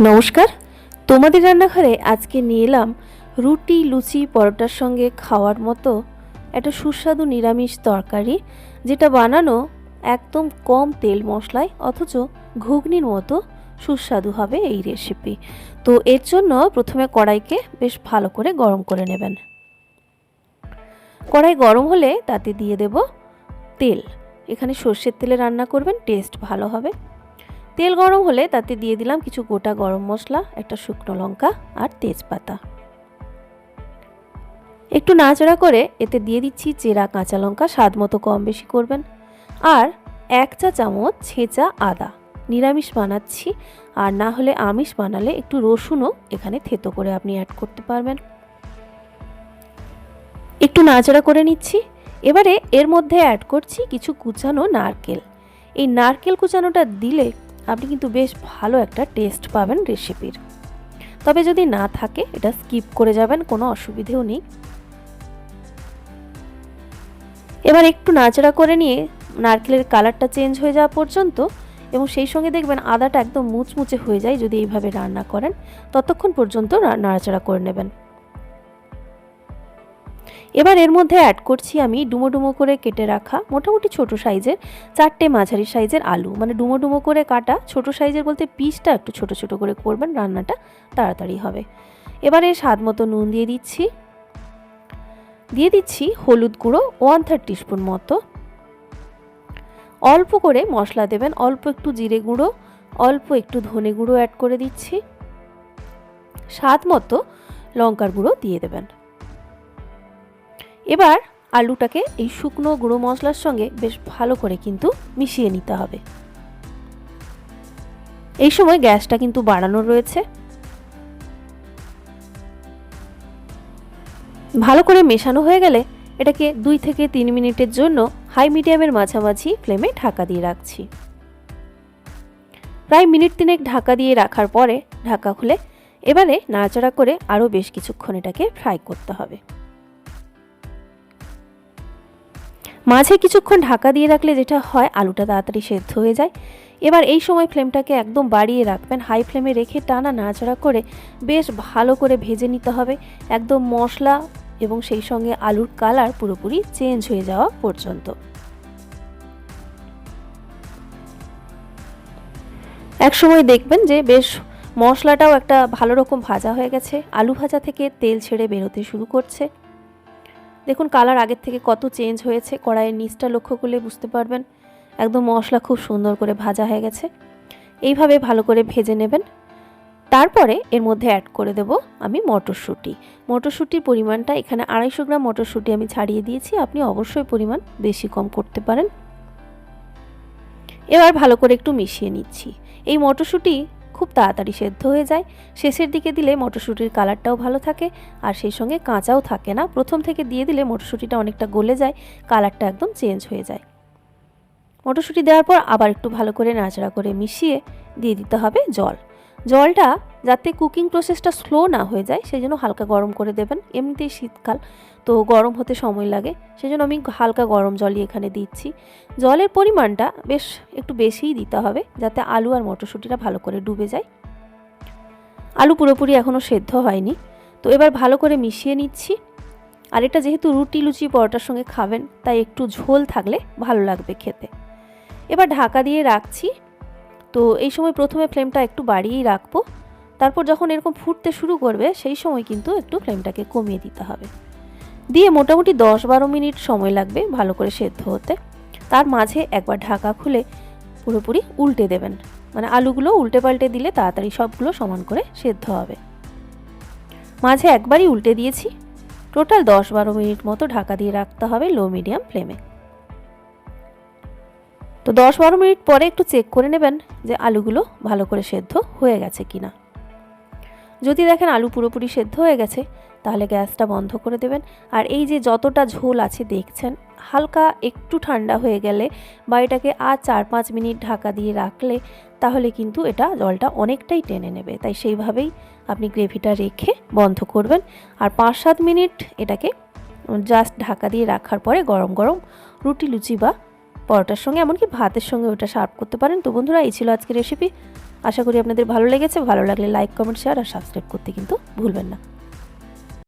নমস্কার, তোমাদের রান্নাঘরে আজকে নিয়ে এলাম রুটি, লুচি, পরোটার সঙ্গে খাওয়ার মতো একটা সুস্বাদু নিরামিষ তরকারি, যেটা বানানো একদম কম তেল মশলায়, অথচ ঘুগনির মতো সুস্বাদু হবে এই রেসিপি। তো এর জন্য প্রথমে কড়াইকে বেশ ভালো করে গরম করে নেবেন। কড়াই গরম হলে তাতে দিয়ে দেব তেল। এখানে সর্ষের তেলে রান্না করবেন, টেস্ট ভালো হবে। তেল গরম হলে তাতে দিয়ে দিলাম কিছু গোটা গরম মশলা, একটা শুকনো লঙ্কা আর তেজপাতা। একটু নাড়াচাড়া করে এতে দিয়ে দিচ্ছি চেরা কাঁচা লঙ্কা, স্বাদ মতো কম বেশি করবেন, আর 1 চা চামচ ছেঁচা আদা। নিরামিষ বানাচ্ছি, আর না হলে আমিষ বানালে একটু রসুনও এখানে থেতো করে আপনি অ্যাড করতে পারবেন। একটু নাড়াচাড়া করে নিচ্ছি। এবারে এর মধ্যে অ্যাড করছি কিছু কুচানো নারকেল। এই নারকেল কুচানোটা দিলে আপনি কিন্তু বেশ ভালো একটা টেস্ট পাবেন রেসিপির। তবে যদি না থাকে এটা স্কিপ করে যাবেন, কোনো অসুবিধেও নেই। এবার একটু নাড়াচাড়া করে নিয়ে নারকেলের কালারটা চেঞ্জ হয়ে যাওয়া পর্যন্ত, এবং সেই সঙ্গে দেখবেন আদাটা একদম মুচমুচে হয়ে যায় যদি এইভাবে রান্না করেন, ততক্ষণ পর্যন্ত নাড়াচাড়া করে নেবেন। এবার এর মধ্যে অ্যাড করছি আমি ডুমো ডুমো করে কেটে রাখা মোটামুটি ছোট সাইজের 4টে মাঝারি সাইজের আলু। মানে ডুমো ডুমো করে কাটা, ছোট সাইজের বলতে পিসটা একটু ছোট ছোট করে করবেন, রান্নাটা তাড়াতাড়ি হবে। এবারে স্বাদ মতো নুন দিয়ে দিচ্ছি হলুদ গুঁড়ো 1/3 টিস্পুন মতো। অল্প করে মশলা দেবেন, অল্প একটু জিরে গুঁড়ো, অল্প একটু ধনে গুঁড়ো অ্যাড করে দিচ্ছি। স্বাদ মতো লঙ্কার গুঁড়ো দিয়ে দেবেন। এবার আলুটাকে এই শুকনো গুঁড়ো মশলার সঙ্গে বেশ ভালো করে কিন্তু মিশিয়ে নিতে হবে। এই সময় গ্যাসটা কিন্তু বাড়ানো রয়েছে। ভালো করে মেশানো হয়ে গেলে এটাকে 2 থেকে 3 মিনিটের জন্য হাই মিডিয়ামের মাঝামাঝি ফ্লেমে ঢাকা দিয়ে রাখছি। প্রায় মিনিট 3 ঢাকা দিয়ে রাখার পরে ঢাকা খুলে এবারে নাড়াচাড়া করে আরও বেশ কিছুক্ষণ এটাকে ফ্রাই করতে হবে। মাঝে কিছুক্ষণ ঢাকা দিয়ে রাখলে যেটা হয়, আলুটা তাড়াতাড়ি সেদ্ধ হয়ে যায়। এবার এই সময় ফ্লেমটাকে একদম বাড়িয়ে রাখবেন, হাই ফ্লেমে রেখে টানা নাড়াচাড়া করে বেশ ভালো করে ভেজে নিতে হবে, একদম মশলা এবং সেই সঙ্গে আলুর কালার পুরোপুরি চেঞ্জ হয়ে যাওয়া পর্যন্ত। এক সময় দেখবেন যে বেশ মশলাটাও একটা ভালো রকম ভাজা হয়ে গেছে, আলু ভাজা থেকে তেল ছেড়ে বেরোতে শুরু করছে। দেখুন কালার আগের থেকে কত চেঞ্জ হয়েছে, কড়াইয়ের নিচটা লক্ষ্য করলে বুঝতে পারবেন একদম মশলা খুব সুন্দর করে ভাজা হয়ে গেছে। এইভাবে ভালো করে ভেজে নেবেন। তারপরে এর মধ্যে অ্যাড করে দেব আমি মটরশুঁটি। মটরশুঁটির পরিমাণটা এখানে 250 গ্রাম মটরশুঁটি আমি ছাড়িয়ে দিয়েছি, আপনি অবশ্যই পরিমাণ বেশি কম করতে পারেন। এবার ভালো করে একটু মিশিয়ে নিচ্ছি। এই মটরশুঁটি খুব তাড়াতাড়ি সেদ্ধ হয়ে যায়, শেষের দিকে দিলে মটরশুঁটির কালারটাও ভালো থাকে, আর সেই সঙ্গে কাঁচাও থাকে না। প্রথম থেকে দিয়ে দিলে মটরশুঁটিটা অনেকটা গলে যায়, কালারটা একদম চেঞ্জ হয়ে যায়। মটরশুঁটি দেওয়ার পর আবার একটু ভালো করে নাড়াচাড়া করে মিশিয়ে দিয়ে দিতে হবে জল। জলটা যাতে কুকিং প্রসেসটা স্লো না হয়ে যায় সেই জন্য হালকা গরম করে দেবেন। এমনিতেই শীতকাল, তো গরম হতে সময় লাগে, সেজন্য আমি হালকা গরম জলই এখানে দিচ্ছি। জলের পরিমাণটা বেশ একটু বেশিই দিতে হবে, যাতে আলু আর মটরশুঁটিটা ভালো করে ডুবে যায়। আলু পুরোপুরি এখনও সেদ্ধ হয়নি, তো এবার ভালো করে মিশিয়ে নিচ্ছি। আর এটা যেহেতু রুটি, লুচি, পরোটার সঙ্গে খাবেন, তাই একটু ঝোল থাকলে ভালো লাগবে খেতে। এবার ঢাকা দিয়ে রাখছি। তো এই সময় প্রথমে ফ্লেমটা একটু বাড়িয়েই রাখবো, তারপর যখন এরকম ফুটতে শুরু করবে সেই সময় কিন্তু একটু ফ্লেমটাকে কমিয়ে দিতে হবে। দিয়ে মোটামুটি 10-12 মিনিট সময় লাগবে ভালো করে সেদ্ধ হতে। তার মাঝে একবার ঢাকা খুলে পুরোপুরি উল্টে দেবেন, মানে আলুগুলো উল্টে পাল্টে দিলে তাড়াতাড়ি সবগুলো সমান করে সেদ্ধ হবে। মাঝে একবারই উল্টে দিয়েছি। টোটাল 10-12 মিনিট মতো ঢাকা দিয়ে রাখতে হবে লো মিডিয়াম ফ্লেমে। তো 10-12 মিনিট পরে একটু চেক করে নেবেন যে আলুগুলো ভালো করে সেদ্ধ হয়ে গেছে কিনা। যদি দেখেন আলু পুরোপুরি সেদ্ধ হয়ে গেছে, তাহলে গ্যাসটা বন্ধ করে দেবেন। আর এই যে যতটা ঝোল আছে দেখছেন, হালকা একটু ঠান্ডা হয়ে গেলে বা এটাকে আর 4-5 মিনিট ঢাকা দিয়ে রাখলে তাহলে কিন্তু এটা জলটা অনেকটাই টেনে নেবে। তাই সেইভাবেই আপনি গ্রেভিটা রেখে বন্ধ করবেন। আর 5-7 মিনিট এটাকে জাস্ট ঢাকা দিয়ে রাখার পরে গরম গরম রুটি, লুচি বা পরোটার সঙ্গে, এমনকি ভাতের সঙ্গে ওটা সার্ভ করতে পারেন। তো বন্ধুরা, এই ছিল আজকের রেসিপি। আশা করি আপনাদের ভালো লেগেছে। ভালো লাগলে লাইক, কমেন্ট, শেয়ার আর সাবস্ক্রাইব করতে কিন্তু ভুলবেন না।